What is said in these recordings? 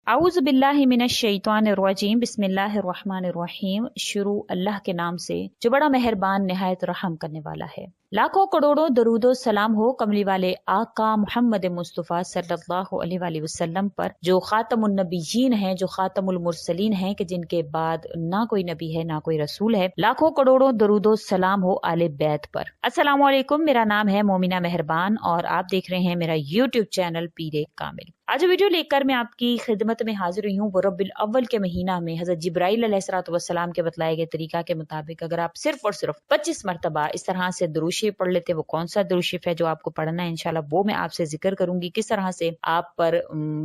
आऊज़ बिल्लाहि मिनश शैतानिर रजीम बिस्मिल्लाहिर रहमानिर रहीम। शुरू अल्लाह के नाम से जो बड़ा मेहरबान निहायत रहम करने वाला है। लाखों करोड़ों दरूदो सलाम हो कमली वाले आका मोहम्मद मुस्तफ़ा सल्लल्लाहु अलैहि वसल्लम पर, जो खातमुन नबीयीन हैं, जो खातमुल मुरसलीन हैं, कि जिनके बाद ना कोई नबी है ना कोई रसूल है। लाखों करोड़ों दरूदो सलाम हो आले बैत पर। अस्सलाम वालेकुम, मेरा नाम है मोमिना मेहरबान और आप देख रहे हैं मेरा यूट्यूब चैनल पीरे कामिल। आज वीडियो लेकर मैं आपकी खिदमत में हाजिर हुई हूँ। वो रब्बिल अव्वल के महीना में हज़रत जिब्राइल अलैहिस्सलाम के बतलाए गए तरीका के मुताबिक अगर आप सिर्फ और सिर्फ 25 मरतबा इस तरह से दुरूद शरीफ पढ़ लेते, वो कौन सा दुरूद शरीफ है जो आपको पढ़ना है, इंशाल्लाह वो मैं आपसे जिक्र करूंगी। किस तरह से आप पर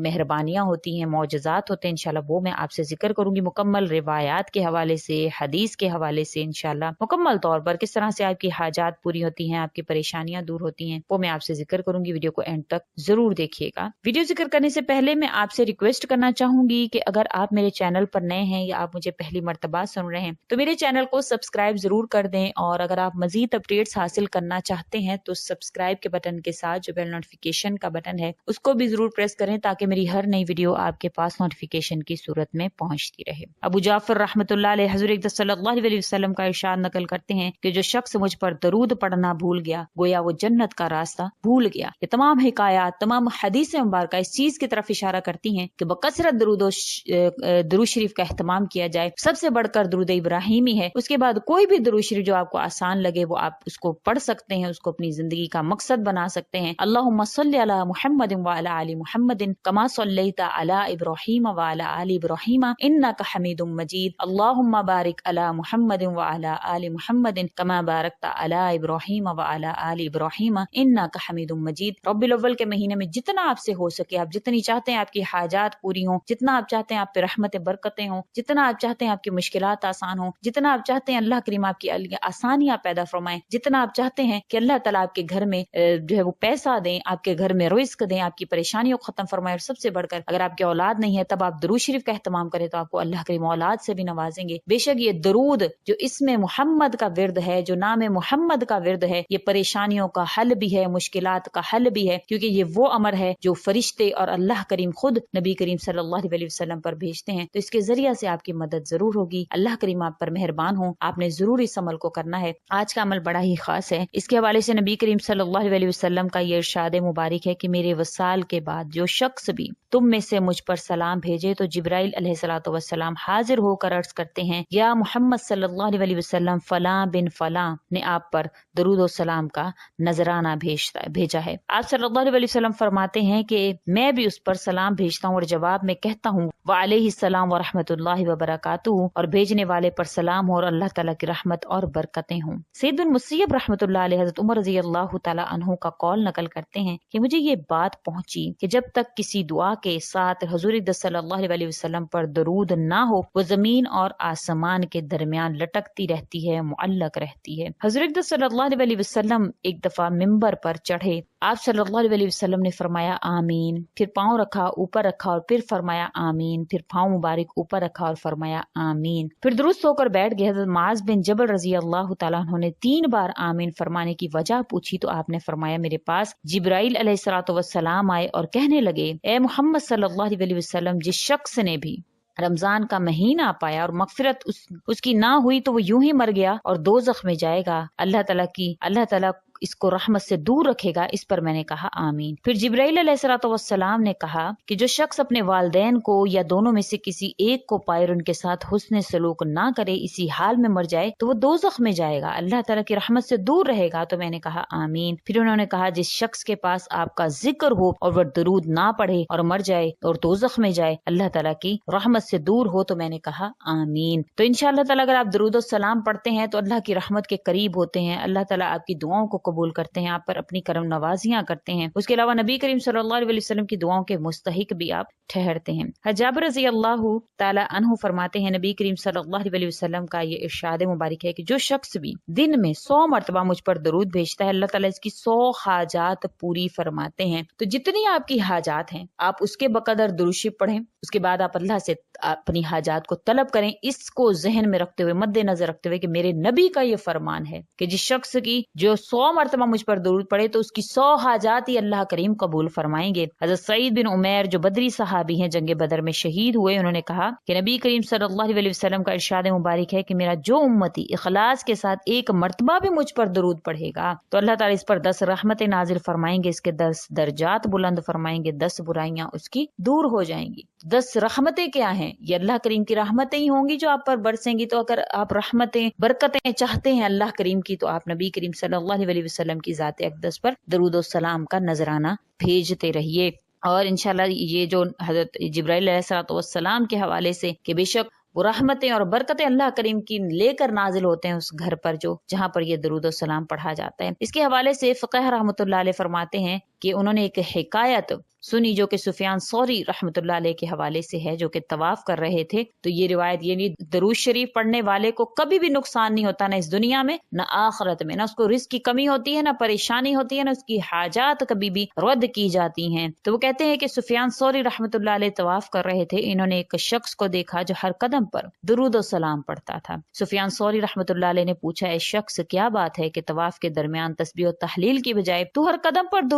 मेहरबानियां होती हैं, मौजज़ात होते हैं, इंशाल्लाह वो मैं आपसे जिक्र करूंगी। मुकम्मल रिवायात के हवाले से, हदीस के हवाले से, इंशाल्लाह मुकम्मल तौर पर किस तरह से आपकी हाजात पूरी होती हैं, आपकी परेशानियां दूर होती हैं, वो मैं आपसे जिक्र करूंगी। वीडियो को एंड तक जरूर देखिएगा। वीडियो जिक्र करने से पहले मैं आपसे रिक्वेस्ट करना चाहूंगी कि अगर आप मेरे चैनल पर नए हैं या आप मुझे पहली मर्तबा सुन रहे हैं तो मेरे चैनल को सब्सक्राइब जरूर कर दें, और अगर आप मजीद अपडेट्स हासिल करना चाहते हैं तो सब्सक्राइब के बटन के साथ जो बेल नोटिफिकेशन का बटन है उसको भी जरूर प्रेस करें, ताकि मेरी हर नई वीडियो आपके पास नोटिफिकेशन की सूरत में पहुंचती रहे। अबू जाफर रहमतुल्लाह अलैह हुज़ूर सल्लल्लाहु अलैहि वसल्लम का इरशाद नकल करते हैं कि जो शख्स मुझ पर दरूद पढ़ना भूल गया, गोया वो जन्नत का रास्ता भूल गया। ये तमाम हिकायात, तमाम हदीसें मुबारक इस चीज की तरफ इशारा करती हैं कि बकसरत दुरूद शरीफ का एहतमाम किया जाए। सबसे बढ़कर दुरूद इब्राहिमी है, उसके बाद कोई भी दुरूद शरीफ जो आपको आसान लगे वो आप उसको पढ़ सकते हैं, उसको अपनी जिंदगी का मकसद बना सकते हैं। अल्लाहुम्मा सल्ली अला मुहम्मदिन व अला आलि मुहम्मदिन कमा सल्लैता अला इब्राहीम व अला आलि इब्राहीम इन्नका हमीदुम मजीद। अल्लाहुम्मा बारिक अला मुहम्मदिन व अला आलि मुहम्मदिन कमा बारकता अला इब्राहीम व अला आलि इब्राहीम इन्नका हमीदुम मजीद। रब्बिल अव्वल के महीने में जितना आपसे हो सके, आप जितनी चाहते हैं आपकी हाजात पूरी हों, जितना आप चाहते हैं आप पे रहमत बरकतें हों, जितना आप चाहते हैं आपकी मुश्किलात आसान हों, जितना आप चाहते हैं अल्लाह करीम आपकी आसानियां पैदा फरमाएं, जितना आप चाहते हैं कि अल्लाह ताला आपके घर में जो है वो पैसा दें, आपके घर में रिज़्क दें, आपकी परेशानियों को खत्म फरमाएं। और सबसे बढ़कर अगर आपकी औलाद नहीं है तब आप दुरूद शरीफ का एहतमाम करें तो आपको अल्लाह करीम औलाद से भी नवाजेंगे। बेशक ये दरूद जो इसमें मोहम्मद का विर्द है, जो नाम मोहम्मद का विर्द है, ये परेशानियों का हल भी है, मुश्किलात का हल भी है, क्योंकि ये वो अमर है जो फरिश्ते और अल्लाह करीम खुद नबी करीम सल्लल्लाहु अलैहि वसल्लम पर भेजते हैं। तो इसके जरिए से आपकी मदद जरूर होगी। अल्लाह करीम आप पर मेहरबान हो, आपने जरूर इस अमल को करना है। आज का अमल बड़ा ही खास है। इसके हवाले से नबी करीम सल्लल्लाहु अलैहि वसल्लम का ये इरशाद मुबारक है कि मेरे वसाल के बाद जो शख्स भी तुम में से मुझ पर सलाम भेजे तो जिब्राइल अलैहिस्सलातु वस्सलाम हाजिर होकर अर्ज करते हैं, या मोहम्मद सल्लल्लाहु अलैहि वसल्लम फलां बिन फलां ने आप पर दरूद और सलाम का नजराना भेजा है। आप सल्लल्लाहु अलैहि वसल्लम फरमाते हैं कि मैं भी उस पर सलाम भेजता हूँ और जवाब में कहता हूँ व अलैहिस्सलाम व रहमतुल्लाहि व बरकातुहू, और भेजने वाले पर सलाम हो और अल्लाह ताला की रहमत और बरकतें हों। सैयद बिन मुसय्यब रहमतुल्लाह अलैहि हज़रत उमर रज़ी अल्लाह ताला अन्हु का कौल नकल करते हैं कि मुझे ये बात पहुंची कि जब तक किसी दुआ के साथ हुज़ूर सल्लल्लाहु अलैहि वसल्लम पर दरूद ना हो, वो जमीन और आसमान के दरमियान लटकती रहती है, मुअल्लक रहती है। हुज़ूर सल्लल्लाहु अलैहि वसल्लम एक दफा मिंबर पर चढ़े। आप सल्लल्लाहु अलैहि वसल्लम ने फरमाया आमीन, फिर पाँव रखा ऊपर रखा और फिर फरमाया आमीन, फिर पाँव मुबारक ऊपर रखा और फरमाया आमीन, फिर दुरुस्त होकर बैठ गए। हज़रत मुआज़ बिन जबल रज़ी अल्लाह तआला अन्हु ने 3 बार आमीन फरमाने की वजह पूछी तो आपने फरमाया मेरे पास जिब्राइल अलैहिस्सलातु वस्सलाम आए और कहने लगे, ए मोहम्मद सल्लल्लाहु अलैहि वसल्लम, जिस शख्स ने भी रमजान का महीना पाया और मगफिरत उसकी ना हुई तो वो यूं ही मर गया और दोज़ख में जाएगा। अल्लाह ताला इसको रहमत से दूर रखेगा। इस पर मैंने कहा आमीन। फिर जिब्राइल अलैहिस्सलाम ने कहा कि जो शख्स अपने वालिदैन को या दोनों में से किसी एक को पाए और उनके साथ हुस्न सलूक ना करे, इसी हाल में मर जाए तो वो दोज़ख में जाएगा, अल्लाह ताला की रहमत से दूर रहेगा। तो मैंने कहा आमीन। फिर उन्होंने कहा जिस शख्स के पास आपका जिक्र हो और वह दरूद ना पढ़े और मर जाए और दोज़ख में जाए, अल्लाह ताला की रहमत से दूर हो, तो मैंने कहा आमीन। तो इंशाअल्लाह ताला अगर आप दरूद और सलाम पढ़ते हैं तो अल्लाह की रहमत के करीब होते हैं, अल्लाह ताला आपकी दुआओं को कबूल करते हैं, आप पर अपनी करम नवाजियां करते हैं। उसके अलावा नबी करीम सल्लल्लाहु अलैहि वसल्लम की दुआओं के मुस्तहिक भी आप ठहरते हैं। जाबिर रज़ी अल्लाह ताला अन्हु फरमाते हैं नबी करीम सल्लल्लाहु अलैहि वसल्लम का ये इरशाद मुबारक है कि जो शख्स भी दिन में 100 मरतबा मुझ पर दरूद भेजता है, अल्लाह ताला इसकी 100 हाजात पूरी फरमाते हैं। तो जितनी आपकी हाजात हैं आप उसके बकदर दुरूद शरीफ पढ़ें, उसके बाद आप अल्लाह से अपनी हाजात को तलब करें। इसको जहन में रखते हुए, मद्देनजर रखते हुए कि मेरे नबी का ये फरमान है कि जिस शख्स की जो 100 مرتبہ مجھ پر درود پڑھے تو اس کی 100 حاجات ہی اللہ کریم قبول فرمائیں گے۔ حضرت سعید بن عمیر جو بدری صحابی ہیں، جنگ بدر میں شہید ہوئے، انہوں نے کہا کہ نبی کریم صلی اللہ علیہ وسلم کا ارشاد مبارک ہے کہ میرا جو امتی اخلاص کے ساتھ ایک مرتبہ بھی مجھ پر درود پڑھے گا تو اللہ تعالیٰ اس پر 10 رحمتیں نازل فرمائیں گے، اس کے 10 درجات بلند فرمائیں گے، 10 برائیاں اس کی دور ہو جائیں گی۔ 10 رحمتیں کیا ہیں؟ یہ اللہ کریم کی رحمتیں ہی ہوں گی جو آپ پر برسیں گی۔ تو اگر آپ رحمتیں برکتیں چاہتے ہیں اللہ کریم کی تو آپ نبی کریم صلی اللہ علیہ وسلم کی ذات اقدس پر درود و سلام کا نذرانہ بھیجتے رہیے۔ اور انشاءاللہ یہ جو حضرت جبرائیل علیہ السلام کے حوالے سے کہ بے شک وہ رحمتیں اور برکتیں اللہ کریم کی لے کر نازل ہوتے ہیں اس گھر پر جہاں پر یہ درود و سلام پڑھا جاتا ہے۔ اس کے حوالے سے فقہ رحمۃ اللہ علیہ فرماتے ہیں کہ انہوں نے ایک حکایت سنی جو کہ سفیان ثوری رحمۃ اللہ علیہ کے حوالے سے ہے، جو کہ طواف کر رہے تھے تو یہ روایت یعنی درود شریف پڑھنے والے کو کبھی بھی نقصان نہیں ہوتا، نہ اس دنیا میں نہ آخرت میں، نہ اس کو رزق کی کمی ہوتی ہے، نہ پریشانی ہوتی ہے، نہ اس کی حاجات کبھی بھی رد کی جاتی ہیں۔ تو وہ کہتے ہیں کہ سفیان ثوری رحمۃ اللہ علیہ طواف کر رہے تھے، انہوں نے ایک شخص کو دیکھا جو ہر قدم پر درود و سلام پڑھتا تھا۔ سفیان ثوری رحمۃ اللہ علیہ نے پوچھا، اے شخص کیا بات ہے کہ طواف کے درمیان تسبیح و تحلیل کی بجائے تو ہر قدم پر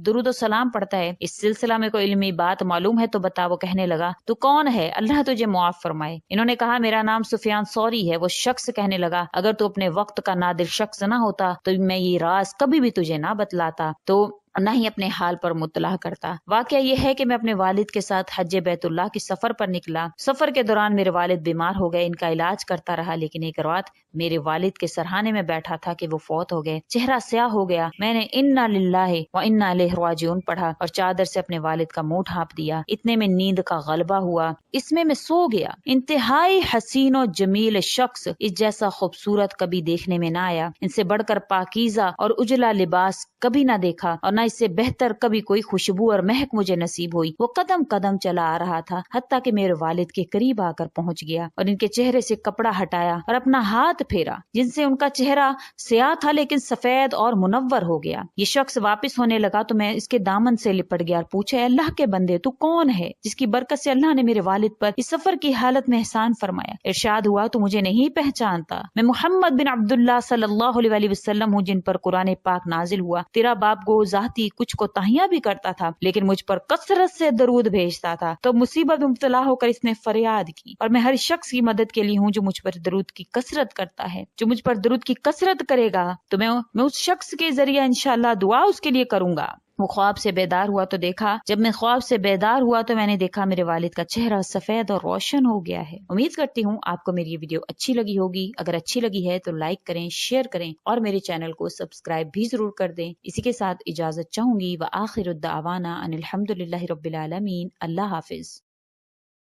درود و سلام پڑھتا ہے؟ اس سلسلہ میں کوئی علمی بات معلوم ہے تو بتا۔ وہ کہنے لگا تو کون ہے؟ اللہ تجھے معاف فرمائے۔ انہوں نے کہا میرا نام سفیان ثوری ہے۔ وہ شخص کہنے لگا اگر تو اپنے وقت کا نادر شخص نہ ہوتا تو میں یہ راز کبھی بھی تجھے نہ بتلاتا تو نہ ہی اپنے حال پر مطلع کرتا۔ واقعہ یہ ہے کہ میں اپنے والد کے ساتھ حج بیت اللہ کی سفر پر نکلا۔ سفر کے دوران میرے والد بیمار ہو گئے، ان کا علاج کرتا رہا، لیکن ایک رات میرے والد کے سرہانے میں بیٹھا تھا کہ وہ فوت ہو گئے، چہرہ سیاہ ہو گیا۔ میں نے انا للہ و انا الیہ راجعون پڑھا اور چادر سے اپنے والد کا منہ ڈھانپ دیا۔ اتنے میں نیند کا غلبہ ہوا، اس میں سو گیا۔ انتہائی حسین و جمیل شخص، اس جیسا خوبصورت کبھی دیکھنے میں نہ آیا، ان سے بڑھ کر پاکیزہ اور اجلا لباس کبھی نہ دیکھا، اور نہ اس سے بہتر کبھی کوئی خوشبو اور مہک مجھے نصیب ہوئی۔ وہ قدم قدم چلا آ رہا تھا حتیٰ کہ میرے والد کے قریب آ کر پہنچ گیا اور ان کے چہرے سے کپڑا ہٹایا اور اپنا ہاتھ پھیرا، جن سے ان کا چہرہ سیاہ تھا لیکن سفید اور منور ہو گیا۔ یہ شخص واپس ہونے لگا تو میں اس کے دامن سے لپٹ گیا اور پوچھا، اے اللہ کے بندے تو کون ہے جس کی برکت سے اللہ نے میرے والد پر اس سفر کی حالت میں احسان فرمایا؟ ارشاد ہوا تو مجھے نہیں پہچانتا، میں محمد بن عبداللہ صلی اللہ علیہ وسلم ہوں جن پر قرآن پاک نازل ہوا۔ تیرا باپ گو ذاتی کچھ کوتاہیاں بھی کرتا تھا لیکن مجھ پر کثرت سے درود بھیجتا تھا۔ تو مصیبت میں مبتلا ہو کر اس نے فریاد کی اور میں ہر شخص کی مدد کے لیے ہوں جو مجھ پر درود کی کثرت کرتا ہے۔ جو مجھ پر درود کی کثرت کرے گا تو میں اس شخص کے ذریعے انشاءاللہ دعا اس کے لیے کروں گا۔ وہ خواب سے بیدار ہوا تو دیکھا، جب میں خواب سے بیدار ہوا تو میں نے دیکھا میرے والد کا چہرہ سفید اور روشن ہو گیا ہے۔ امید کرتی ہوں آپ کو میری یہ ویڈیو اچھی لگی ہوگی۔ اگر اچھی لگی ہے تو لائک کریں، شیئر کریں اور میرے چینل کو سبسکرائب بھی ضرور کر دیں۔ اسی کے ساتھ اجازت چاہوں گی، وآخر الدعوانا ان الحمدللہ رب العالمین۔ اللہ حافظ۔